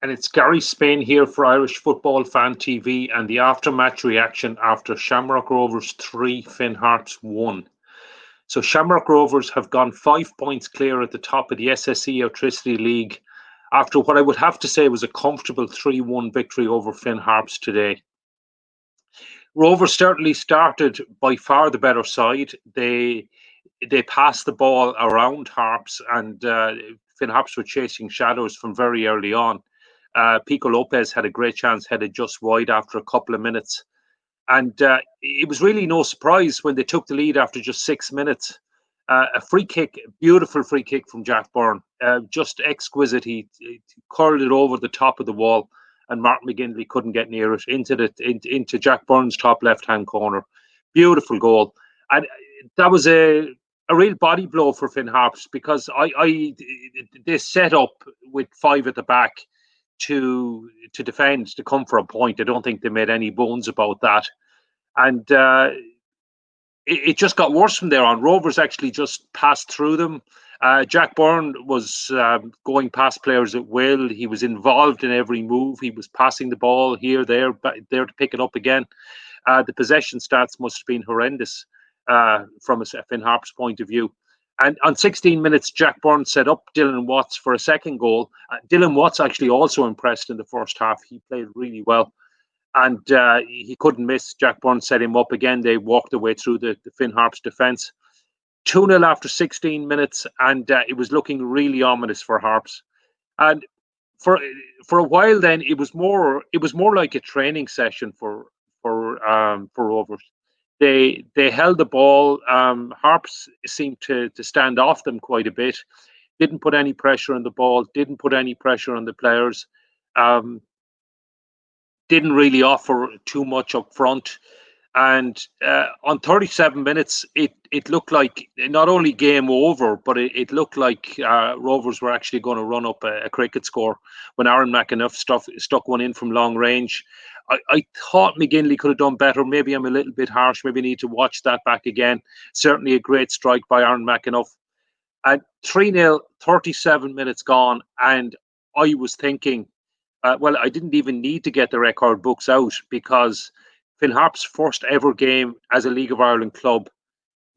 And it's Gary Spain here for Irish Football Fan TV and the after-match reaction after Shamrock Rovers 3, Finn Harps 1. So Shamrock Rovers have gone 5 points clear at the top of the SSE Electricity League after what I would have to say was a comfortable 3-1 victory over Finn Harps today. Rovers certainly started by far the better side. They passed the ball around Harps, and Finn Harps were chasing shadows from very early on. Pico Lopez had a great chance, headed just wide after a couple of minutes. And it was really no surprise when they took the lead after just 6 minutes. A free kick, beautiful free kick from Jack Byrne, just exquisite. He curled it over the top of the wall, and Mark McGinley couldn't get near it, into Jack Byrne's top left-hand corner. Beautiful goal. And that was a real body blow for Finn Harps, because they set up with 5 at the back to defend, to come for a point. I don't think they made any bones about that. And it just got worse from there on. Rovers actually just passed through them. Jack Byrne was going past players at will. He was involved in every move. He was passing the ball here, there to pick it up again. The possession stats must have been horrendous from a Finn Harps point of view. And on 16 minutes, Jack Byrne set up Dylan Watts for a second goal. Dylan Watts actually also impressed in the first half. He played really well. And he couldn't miss. Jack Byrne set him up again. They walked their way through the Finn Harps defence. 2-0 after 16 minutes, and it was looking really ominous for Harps. And for a while then, it was more like a training session for Rovers. They held the ball. Harps seemed to stand off them quite a bit. Didn't put any pressure on the ball. Didn't put any pressure on the players. Didn't really offer too much up front. And on 37 minutes, it looked like not only game over, but it looked like Rovers were actually going to run up a cricket score when Aaron McAnuff stuck one in from long range. I thought McGinley could have done better. Maybe I'm a little bit harsh. Maybe I need to watch that back again. Certainly a great strike by Aaron McAnuff. And 3-0, 37 minutes gone. And I was thinking, well, I didn't even need to get the record books out, because Finn Harps' first ever game as a League of Ireland club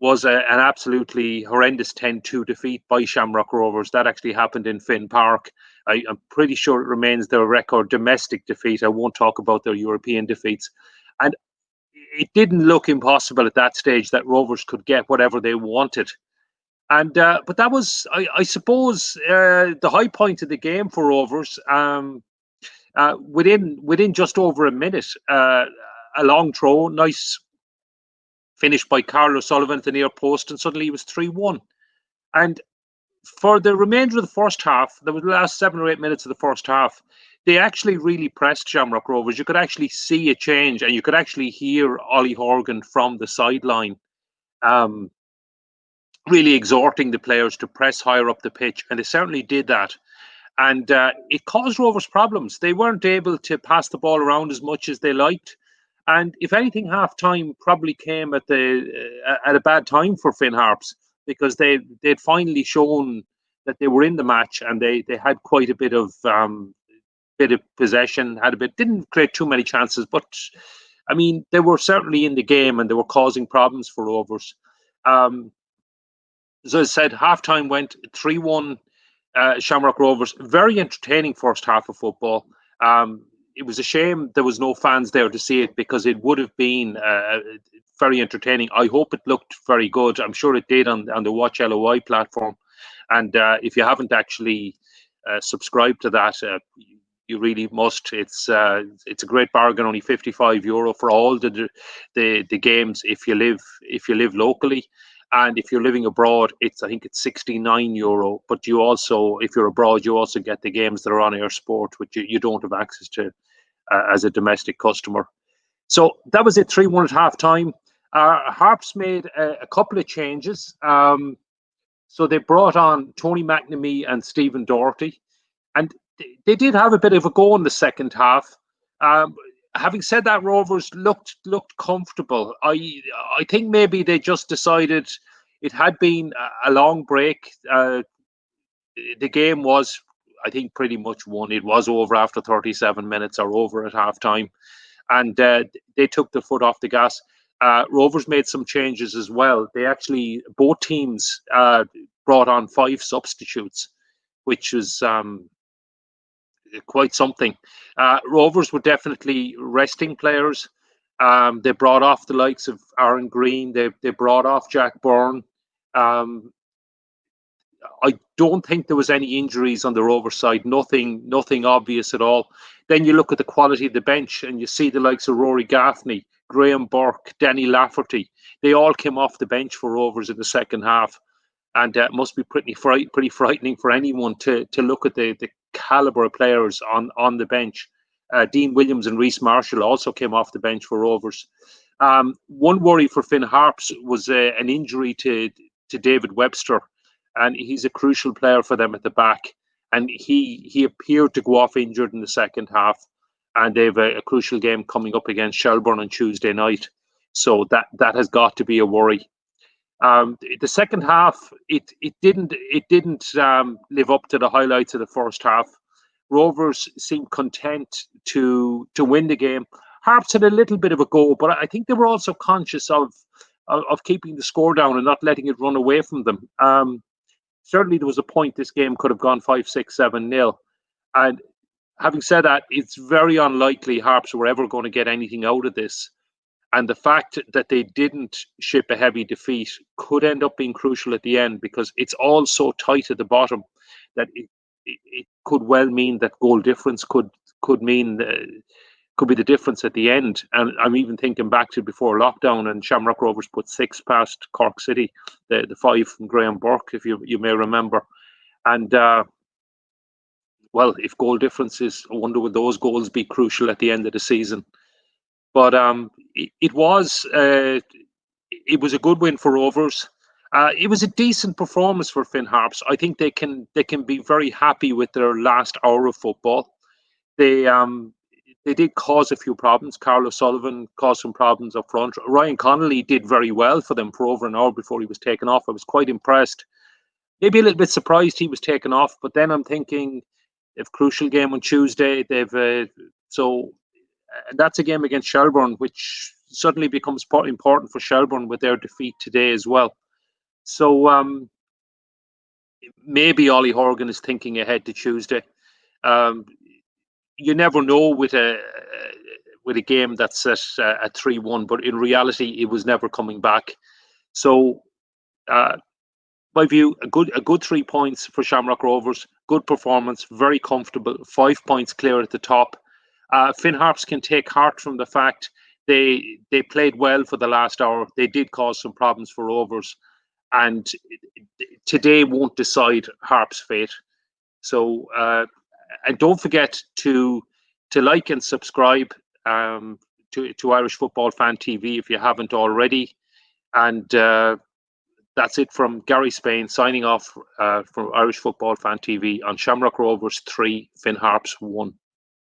was an absolutely horrendous 10-2 defeat by Shamrock Rovers. That actually happened in Finn Park. I'm pretty sure it remains their record domestic defeat. I won't talk about their European defeats. And it didn't look impossible at that stage that Rovers could get whatever they wanted. And but that was, I suppose, the high point of the game for Rovers. Within just over a minute, a long throw, nice finish by Carl O'Sullivan at the near post, and suddenly it was 3-1. And for the remainder of the first half, there was the last 7 or 8 minutes of the first half, they actually really pressed Shamrock Rovers. You could actually see a change, and you could actually hear Ollie Horgan from the sideline really exhorting the players to press higher up the pitch, and they certainly did that. And it caused Rovers problems. They weren't able to pass the ball around as much as they liked. And if anything, half-time probably came at a bad time for Finn Harps, because they'd finally shown that they were in the match, and they had quite a bit of possession, didn't create too many chances, but I mean, they were certainly in the game, and they were causing problems for Rovers. As I said, half-time went 3-1 Shamrock Rovers. Very entertaining first half of football. It was a shame there was no fans there to see it, because it would have been very entertaining. I hope it looked very good. I'm sure it did on the Watch LOI platform. And if you haven't actually subscribed to that, you really must. It's a great bargain. Only €55 for all the games if you live locally. And if you're living abroad, I think it's €69. But you also, if you're abroad, you also get the games that are on Air Sport, which you don't have access to as a domestic customer. So that was it, 3-1 at half time. Harps made a couple of changes. So they brought on Tony McNamee and Stephen Doherty. And they did have a bit of a go in the second half. Having said that, Rovers looked comfortable. I think maybe they just decided it had been a long break. The game was I think, pretty much won. It was over after 37 minutes or over at half time. And they took their foot off the gas. Rovers made some changes as well. They actually, both teams brought on 5 substitutes, which was quite something. Rovers were definitely resting players. They brought off the likes of Aaron Green. They brought off Jack Byrne. Um, I don't think there was any injuries on the Rovers side. Nothing obvious at all. Then you look at the quality of the bench, and you see the likes of Rory Gaffney, Graham Burke, Danny Lafferty. They all came off the bench for Rovers in the second half, and it must be pretty frightening for anyone to look at the caliber of players on the bench. Dean Williams and Reece Marshall also came off the bench for Rovers. One worry for Finn Harps was an injury to David Webster, and he's a crucial player for them at the back. And he appeared to go off injured in the second half, and they have a crucial game coming up against Shelbourne on Tuesday night. So that has got to be a worry. The second half, it didn't live up to the highlights of the first half. Rovers seemed content to win the game. Harps had a little bit of a go, but I think they were also conscious of keeping the score down and not letting it run away from them. Certainly, there was a point this game could have gone 5-6-7-0. And having said that, it's very unlikely Harps were ever going to get anything out of this. And the fact that they didn't ship a heavy defeat could end up being crucial at the end, because it's all so tight at the bottom that it could well mean that goal difference could mean could be the difference at the end. And I'm even thinking back to before lockdown, and Shamrock Rovers put 6 past Cork City, the 5 from Graham Burke, if you may remember. And well, if goal differences, I wonder would those goals be crucial at the end of the season? But it was a good win for Rovers. It was a decent performance for Finn Harps. I think they can be very happy with their last hour of football. They did cause a few problems. Carl O'Sullivan caused some problems up front. Ryan Connolly did very well for them for over an hour before he was taken off. I was quite impressed. Maybe a little bit surprised he was taken off, but then I'm thinking, if crucial game on Tuesday, that's a game against Shelbourne, which suddenly becomes important for Shelbourne with their defeat today as well. So maybe Ollie Horgan is thinking ahead to Tuesday. You never know with a game that's set at 3-1, but in reality, it was never coming back. So, my view, a good 3 points for Shamrock Rovers. Good performance, very comfortable. 5 points clear at the top. Finn Harps can take heart from the fact they played well for the last hour. They did cause some problems for Rovers, and today won't decide Harps' fate. So, and don't forget to like and subscribe to Irish Football Fan TV if you haven't already. And that's it from Gary Spain signing off from Irish Football Fan TV on Shamrock Rovers 3, Finn Harps 1.